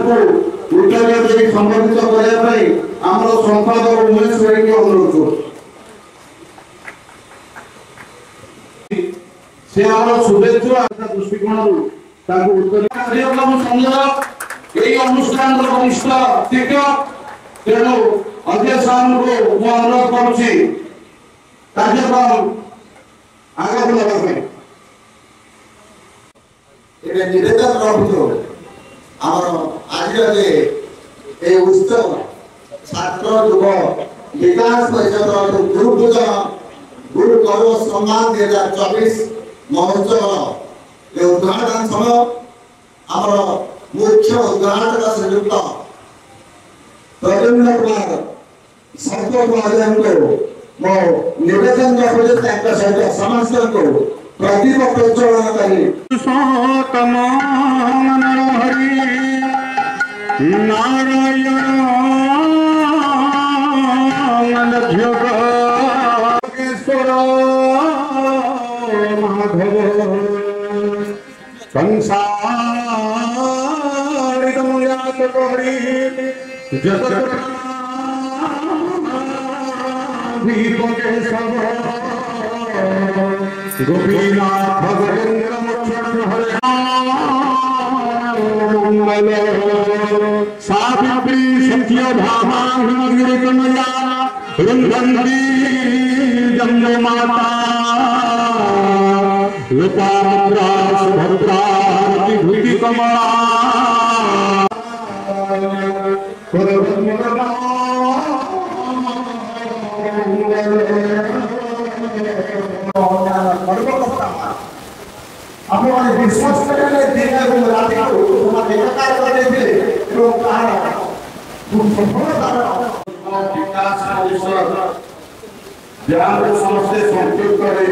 उत्तर संबोधित करने संपादक उमेश भाई के अनुरोध से शुभेच्छा दृष्टिकोण कार्यक्रम संयोजक यही अनुष्ठान वरिष्ठ शिक्षक तेणु अध्यक्ष साहब को अनुरोध करुच्ची कार्यक्रम आगे बढ़ाने निवेदन रखु आम आज उत्सव छात्र युव विकास परिषद गुरु पूजन गुरु गौरव सम्मान 2024 महोत्सव उद्घाटन समय आम मुख्य उद्घाटक श्रीयुक्त प्रद्युम्न कुमार संतोष महाजन को मो निवेदन रखुचे सहित समस्त को प्रदीप प्रज्वलन करी नारायण माधव संसारित मुयात गौरी जगत दीपके सब गोपीनाथ भगवेंद्र मुख्य हरे मंगल सावित्री सत्य भामा गिरिकमला रुंधंती जम्बे माता लोपामुद्रा सुभद्रा विभूति कमला अपने विश्वास करने दिन एवं रात को तुम्हारे एकाकार करने के लोग कहा तुम सफलता विकास परिषद जहाँ को समस्ते संकेत करे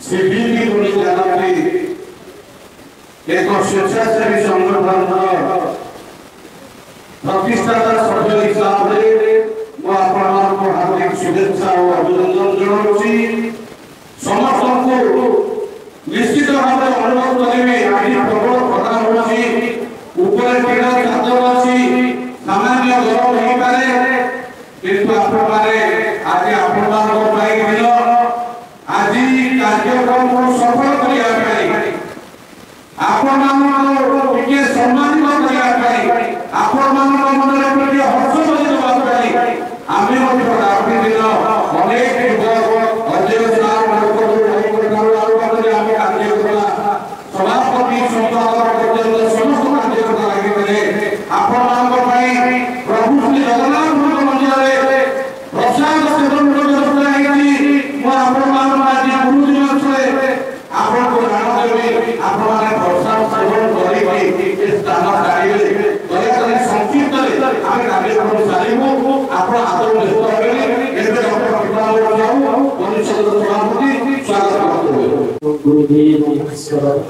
सीबीबी बोली जाती एक स्वेच्छासेवी संगठन प्रतिष्ठाता सभ्य हिसाब से हार्दिक शुभेच्छा और अभिनंदन जनाऊँगी समस्त को निश्चित भाव अनुभव करेंगे आज प्रबल खरा होची ऊपर टीला चादर अछि सामान्य गरम हो पारे किंतु आपण माने आज आपण मानक पाई दिन आज कार्यक्रम को सफल करिया पाई आपण मानक के सम्मानित करिया पाई आपण मानक मन रे प्रति हर्ष देबा पाई आमे मध्य रात्रि दिन अनेक युवक अजय साहब को सभापति संपादक पर्यंत समस्त कार्यकर्ता लगे प्रभु श्री जगन्नाथ मंदिर प्रसाद सेवन व्यवस्था गुरुदिन प्रसाद सेवन स्थान छाड़े संक्षिप्त कार्यक्रम सारू आप आदर परिषद सभापति स्वागत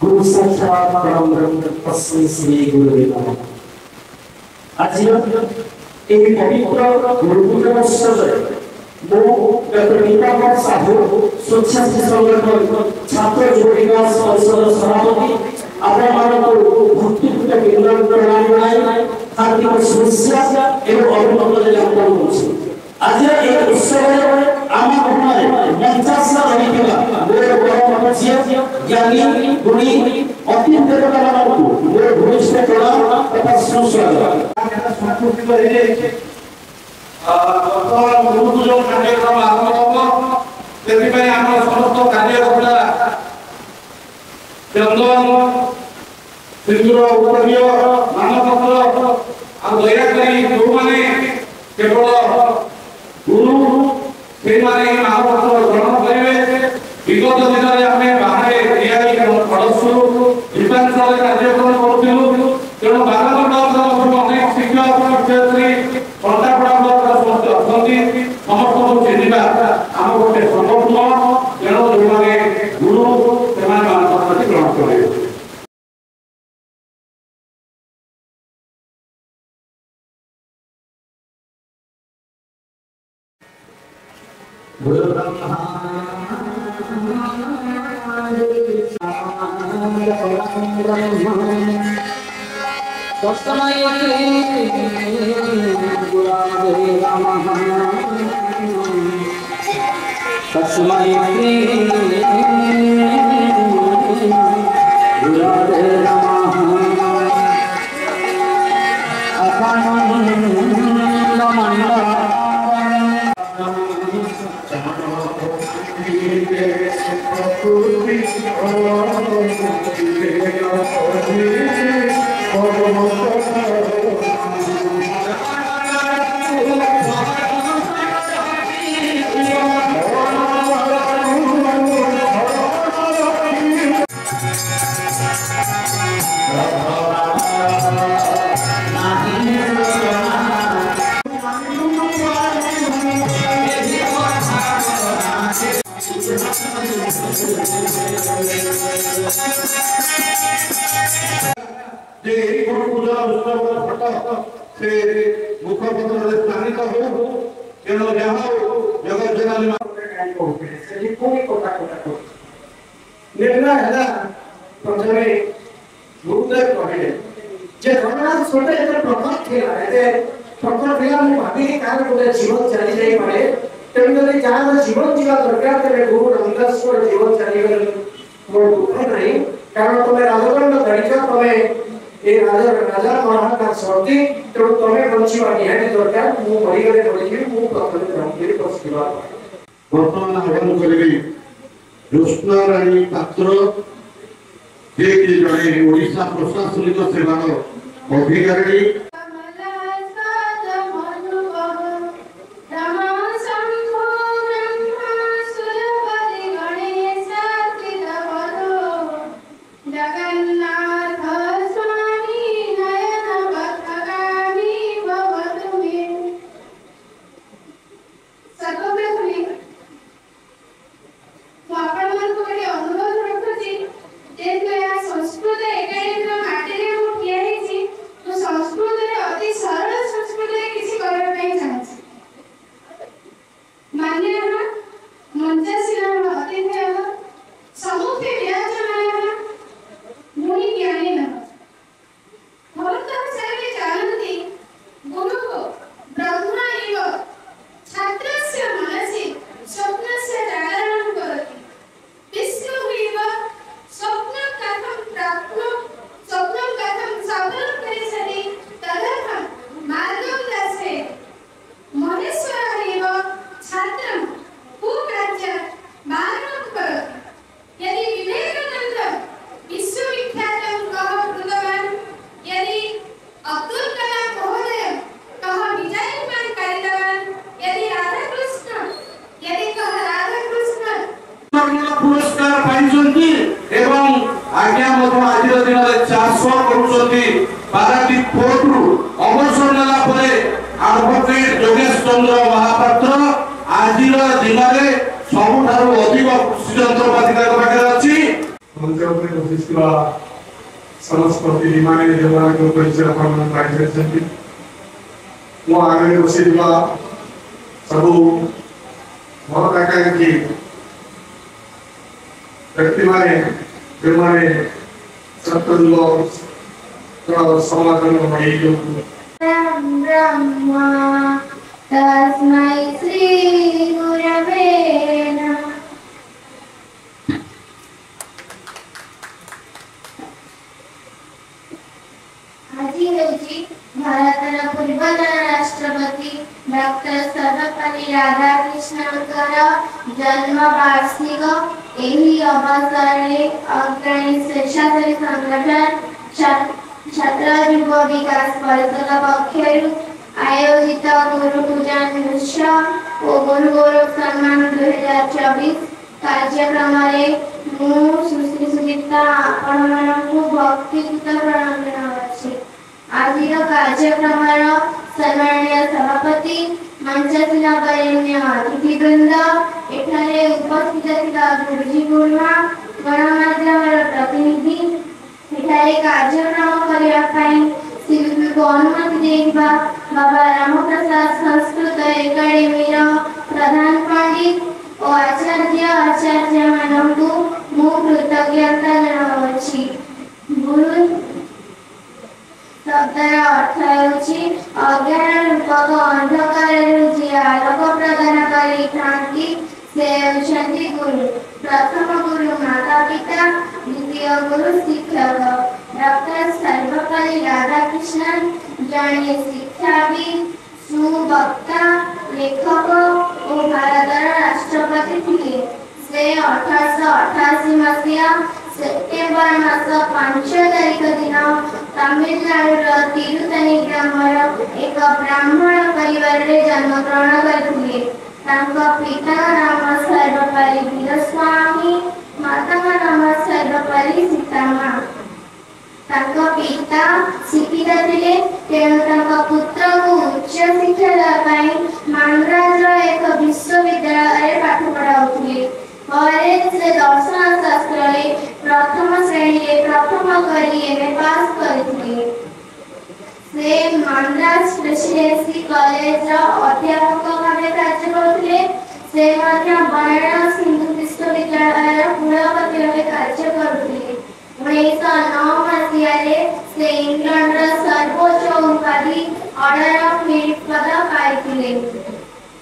गुरु साक्षात परम ब्रह्म तस्मै श्री गुरुवे नमः। आज एक पवित्र गुरु पूजन उत्सव मो डॉक्टर दीपक साहू स्वच्छासी संगठन छात्र युव विकास परिषद सभापति आपण मानको भक्तिपूर्ण केंद्र प्रणाम जणाई हार्दिक शुभेच्छा एवं अभिनंदन जनाउछि। आज एक उत्सव आम घटनारे मंचास रहिथिबा मोर परम झिया ज्ञानी गुणी अति देवता मानकु मोर भूमिष्ठ प्रणाम तथा सुस्वागत। संस्कृति रहे गुरु पूजन कार्यक्रम आरंभ होबो तेति आम समस्त कार्यकर्ता चंदन सिंदूर उपरिय मानपत्र आ दयाकरी जो माने केवल गुरु से माने महापत्र ग्रहण करेंगे। विगत दिन में आम बाहर कलशु दीपांचल कार्यक्रम करूँ तेणु बारह ब्लक अनेक शिक्षक शिक्षयत्री कंटापड़ा ब्लक समस्त अच्छा समस्त को चिन्हवा आम गोटे संगठन तेणु जो गुरु से महापत्र ग्रहण करेंगे। गुरु ब्रह्मा तस्मै गुरवे नमः तस्मै गुरवे नमः जे गुरु पूजा उत्सव फटा से मुखपत्र स्थानित हो केनो जहाँ जगत जनाली से कोई कोटा निर्णय है प्रथमे गुरुदेव कहले जे रघुनाथ छोटे जब प्रकट थिला एते प्रकट थिला मु भाबी कार गोटे जीवन चली जाई पारे तेणु करी जार जीवन जीवा दरकार तेरे गुरु रामदास को जीवन चली गले मोर दुख नहीं कारण तुम्हें राजदंड धरिका तुम्हें ए राजा महाराज शक्ति तेणु तुम्हें बंचिवा निहाती दरकार मु मरिगले पड़िबी मु प्रथमे ब्रह्मगिरी पसिबा वर्तमान आह्वान करेंगे ज्योत्ना रानी पात्र जे कि जड़े ओडिशा प्रशासनिक सेवार अधिकारी बाबा रामप्रसाद संस्कृत एकाडेमी प्रधान पंडित और आचार्य मानव मु कृतज्ञता जनावछि गुरु शब्दर अर्थ ହେଉଛି ଅଜ୍ଞାନ ରୂପକ ଅନ୍ଧକାରରୁ ଯିଏ ଆଲୋକ ପ୍ରଦାନ କରିଥାନ୍ତି ସେ ହେଉଛନ୍ତି ଗୁରୁ। ପ୍ରଥମ ଗୁରୁ ମାତା ପିତା, ଦ୍ୱିତୀୟ ଗୁରୁ ଶିକ୍ଷକ। ଡକ୍ଟର ସର୍ବପଲ୍ଲୀ ରାଧାକ୍ରିଷ୍ଣନ ଜଣେ ଶିକ୍ଷାବିତ୍, ସୁବକ୍ତା, ଲେଖକ ଓ ଭାରତର ରାଷ୍ଟ୍ରପତି ଥିଲେ। ସେ 1888 ମସିହା ସେପ୍ଟେମ୍ବର ମାସ 5 ତାରିଖ ଦିନ ତାମିଲନାଡୁର ତିରୁତନି ଗ୍ରାମର ଏକ ବ୍ରାହ୍ମଣ ପରିବାରରେ ଜନ୍ମଗ୍ରହଣ କରିଥିଲେ। ତାଙ୍କ ପିତାଙ୍କ ନାମ ସର୍ବପଲ୍ଲୀ ବୀରସ୍ୱାମୀ, ମାତାଙ୍କ ନାମ ସର୍ବପଲ୍ଲୀ ସୀତାମା। ତାଙ୍କ ପିତା ଶିକ୍ଷିତ ଥିଲେ, ତେଣୁ ତାଙ୍କ ପୁତ୍ରକୁ ଉଚ୍ଚ ଶିକ୍ଷା ଦେବା ପାଇଁ ମାନ୍ଦ୍ରାଜର ଏକ ବିଶ୍ୱବିଦ୍ୟାଳୟରେ ପାଠ ପଢ଼ାଉଥିଲେ। ପରେ ସେ ଦର୍ଶନ ଶାସ୍ତ୍ରରେ ପ୍ରଥମ ଶ୍ରେଣୀରେ ପ୍ରଥମ କରି MA ପାସ୍ କରିଥିଲେ। ସେ ମାନ୍ଦ୍ରାଜ ପ୍ରେସିଡେନ୍ସି କଲେଜର ଅଧ୍ୟାପକ ଭାବେ କାର୍ଯ୍ୟ କରୁଥିଲେ। ସେ ମଧ୍ୟ ବନାରସ ହିନ୍ଦୁ ବିଶ୍ୱବିଦ୍ୟାଳୟର କୁଳପତି ଭାବେ କାର୍ଯ୍ୟ କରୁଥିଲେ। 1909 ମସିହାରେ ସେ ଇଂଲଣ୍ଡର ସର୍ବୋଚ୍ଚ ଉପାଧି ଅର୍ଡର ଅଫ୍ ମେରିଟ୍ ପଦକ ପାଇଥିଲେ।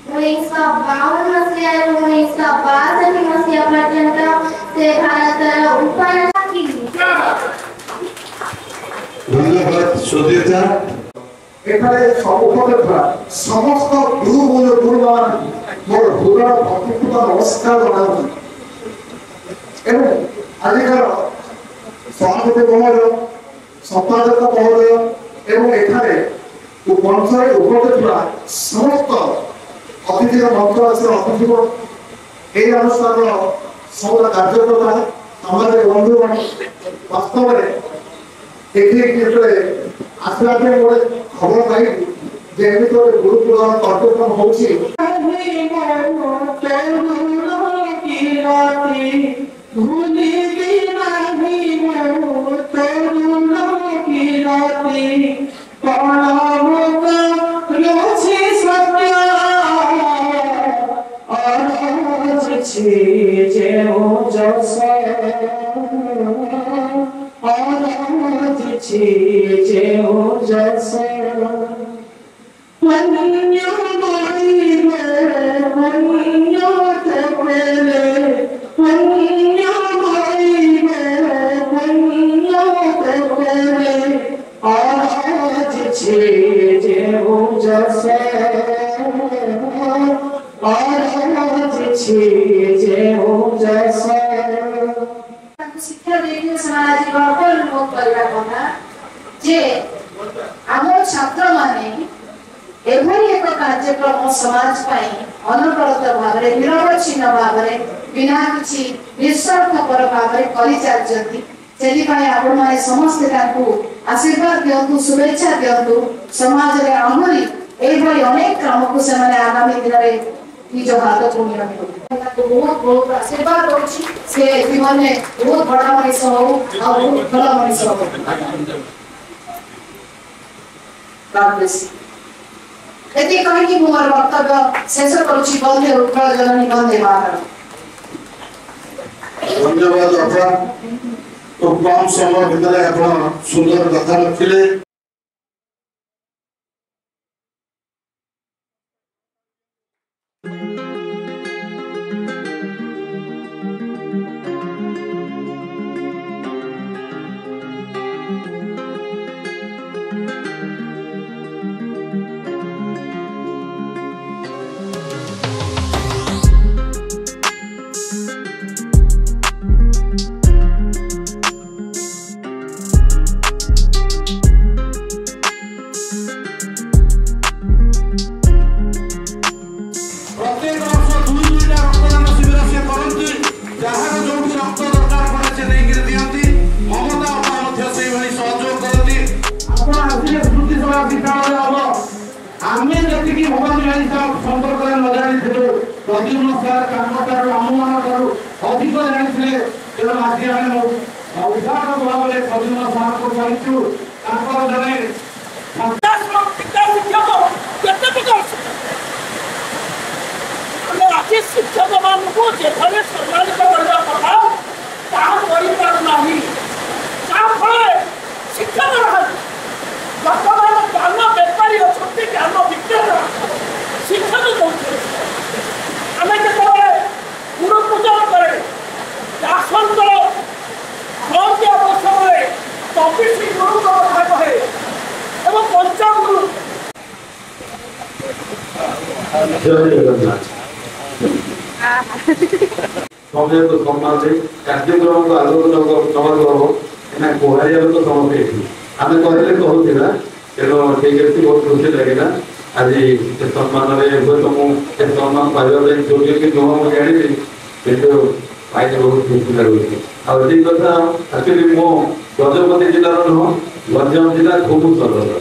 1952 ମସିହାରୁ 1962 ମସିହା ପର୍ଯ୍ୟନ୍ତ ସେ ଭାରତର ଉପରାଷ୍ଟ୍ରପତି ଥିଲେ। ଧନ୍ୟବାଦ ସୁଜିତା। ଏଠାରେ ସବୁପଟେ ସମସ୍ତ ଗୁରୁମାନଙ୍କୁ ମୋର ହୃଦୟ ପ୍ରତିକୃତ ନମସ୍କାର ଜଣାଉଛି। ଏବଂ ଆଜିକାର ସଭାପତି ମହୋଦୟ, ସମ୍ପାଦକ ମହୋଦୟ ଏବଂ ଏଠାରେ ମଞ୍ଚରେ ଉପସ୍ଥିତ ଥିବା ସମସ୍ତ ଅତିଥିର ମଞ୍ଚ ଆସିବା ଅତିଥିବ, ଏହି ଅନୁଷ୍ଠାନର ସମସ୍ତ କାର୍ଯ୍ୟକର୍ତ୍ତା, ସାମାଜିକ ବନ୍ଧୁଗଣ, ବାସ୍ତବରେ ଏଠି ଯେତେବେଳେ ଆସିଲା ପାଇଁ ଗୋଟେ ଖବର ପାଇଲି ଯେ ଏମିତି ଗୋଟେ ଗୁରୁକୁଳ କାର୍ଯ୍ୟକ୍ରମ ହଉଛି। शिक्षा देखे समाज गर्व अनुभव करने कथा जे आमर छात्र माने एभली एक कार्यक्रम समाज पाई अनवरत भाव में निरवच्छिन्न भाव में बिना किसी निस्वार्थपर भाव में करि चालचंती। सेहि पाई आपण माने समस्त ताकू आशीर्वाद दियंतु, शुभेच्छा दियंतु। समाज रे आमरी एभली अनेक काम को से माने आगामी दिन रे निज हाथ पुण्य बहुत बहुत आशीर्वाद होची से जीवन में बहुत बड़ा मनीष हो और बहुत भला मनीष हो। यदि कहीं कि मोर वक्तव्य शेष करूची बंदे उत्कल जननी वंदे मातरम। धन्यवाद अपना। तो कम समय भीतर अपना सुंदर कथा रखिले। शिक्षक मान को जेभले सम्मानित करबा कथा ता करि पार नाही। ता फळे शिक्षक ସମୟକୁ ସମ୍ମାନ ଦେଇ କାର୍ଯ୍ୟକ୍ରମକୁ ଆଗକୁ ନେବାକୁ ହବ। ଏନା କୁହାଯାଉ ତ ସମସ୍ତେ ଏଠି ଆମେ କହିଲେ କହୁଥିଲା, ତେଣୁ ଠିକ୍ ଅଛି, ବହୁତ ଖୁସି ଲାଗିଲା। ଆଜି ସେ ସମ୍ମାନରେ ହୁଏତ ମୁଁ ସେ ସମ୍ମାନ ପାଇବା ପାଇଁ ଯୋଗ୍ୟ କି ନୁହଁ ମୁଁ ଜାଣିଛି, କିନ୍ତୁ ପାଇଲେ ବହୁତ ଖୁସି ଲାଗୁଛି। ଆଉ ଏଇ କଥା ଆକ୍ଚୁଆଲି ମୁଁ ଗଜପତି ଜିଲ୍ଲାର ନୁହଁ, ଗଞ୍ଜାମ ଜିଲ୍ଲା ଖୋମୁସରର।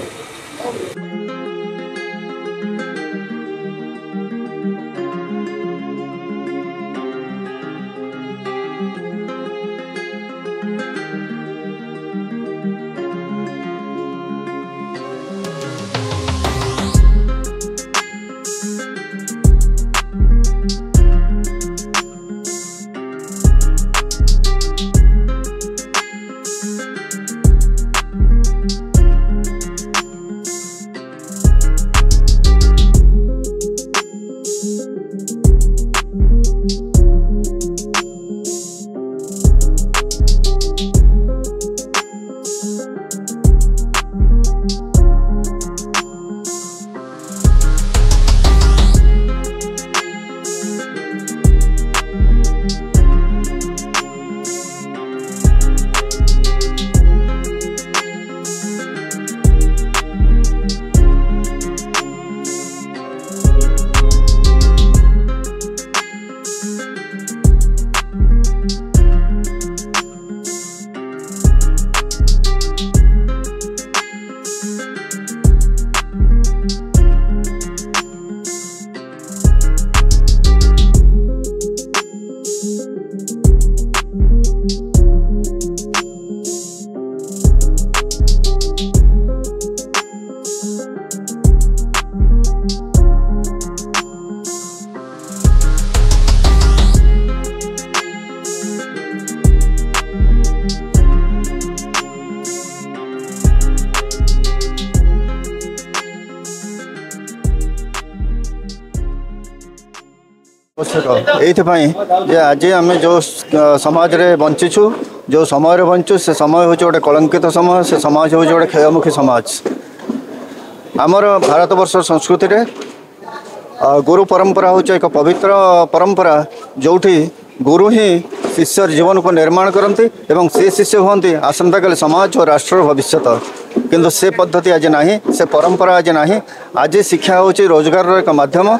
ये आज आम जो समाज रे बंचीचु जो समय बंचु से समय हूँ गोटे कलंकित समय से समाज हूँ गोटे क्षयमुखी समाज। आमर भारत वर्ष संस्कृति रे गुरु परंपरा हूँ एक पवित्र परंपरा जोठी गुरु ही शिष्य जीवन को निर्माण करती एवं से शिष्य हमें आसंता काले समाज और राष्ट्र भविष्य किंतु से पद्धति आज ना से परंपरा आज ना। आज शिक्षा हूँ रोजगार एक माध्यम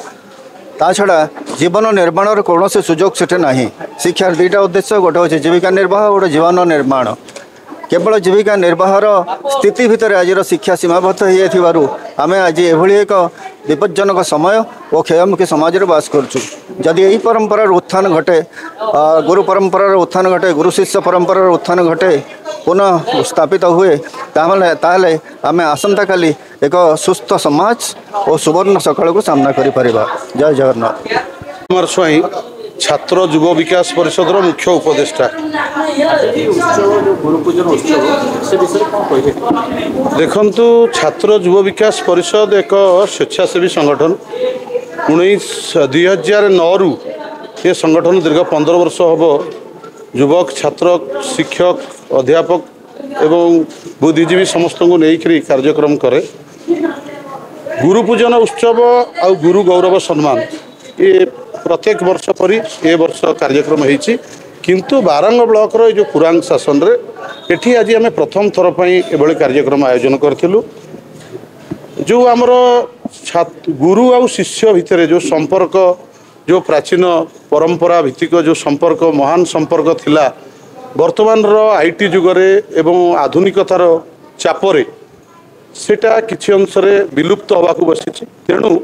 ता छड़ा जीवन निर्माण कौन से सुजोग से ना। शिक्षार दुईटा उद्देश्य गोटे हूँ जीविका निर्वाह गोटे जीवन निर्माण। केवल जीविका निर्वाहर स्थिति भितर आज शिक्षा सीमाबद्ध हो आम आज एभली एक विपज्जनक समय और क्षयमुखी समाज रे बास करचु। जदि यही परंपरार उत्थान घटे गुरु परंपरार उत्थान घटे गुरु शिष्य परंपरार उत्थान घटे पुनः स्थापित हुए ताहले आम आसंता काली एक सुस्थ समाज और सुवर्ण सकाल को सामना करि। जय जगन्नाथ। कुमार स्वाई छात्र युव विकास परिषद मुख्य उपदेष्टा। देखंतु छात्र युव विकास परिषद एक स्वेच्छासेवी संगठन 2009 रु ये संगठन दीर्घ 15 वर्ष हम युवक छात्र शिक्षक अध्यापक एवं बुद्धिजीवी समस्त को लेकर कार्यक्रम करे। गुरु पूजन उत्सव आ गुरु गौरव सम्मान ये प्रत्येक वर्ष परी ए वर्ष कार्यक्रम होइछि। किंतु बारंग ब्लॉक रो जो कुरांग शासन रे एठी आज आम प्रथम थर पई एभली कार्यक्रम आयोजन करथिलु। जो आमर गुरु आ शिष्य भितर जो संपर्क जो प्राचीन परंपरा भित्तिक जो संपर्क महान संपर्क थिला वर्तमान रो आईटी जुगरे एवं आधुनिकतार चापरे सेटा किछि अंश रे विलुप्त होबाकू बसिछि। तेणु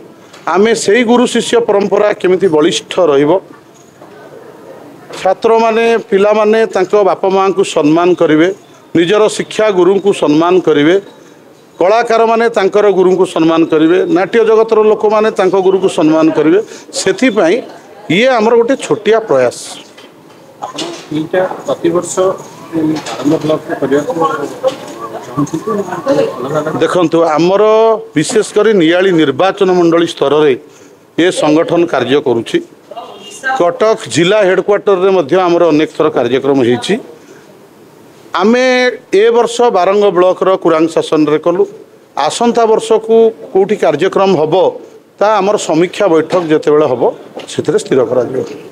आमे सेही गुरु शिष्य परंपरा केमिति बलिष्ठ रहिबो छात्र माने पिला माने तांको बापा मां को सम्मान करिवे निजर शिक्षा गुरु को सम्मान करिवे कलाकार माने तांकर गुरु को सम्मान करिवे नाट्य जगतर लोक माने तांको गुरु को सम्मान करिवे। सेथि पई ये हमर गोटे छोटिया प्रयास इटा प्रति वर्ष आरंभ ब्लॉक को करिया देखंतु आमर विशेषकर नियाली निर्वाचन मंडली स्तर रे ये संगठन कार्य करुछि। कटक जिला हेडक्वार्टर रे मध्य आमर अनेक थर कार्यक्रम होइछि। आमे ए वर्ष बारंग ब्लॉक रो कुरांग शासन रे कलु आसंता वर्ष को कोठी कार्यक्रम हबो ତା ଆମର ସମୀକ୍ଷା ବୈଠକ ଯେତେବେଳେ ହେବ ସେଥିରେ ସ୍ଥିର କରାଯିବ।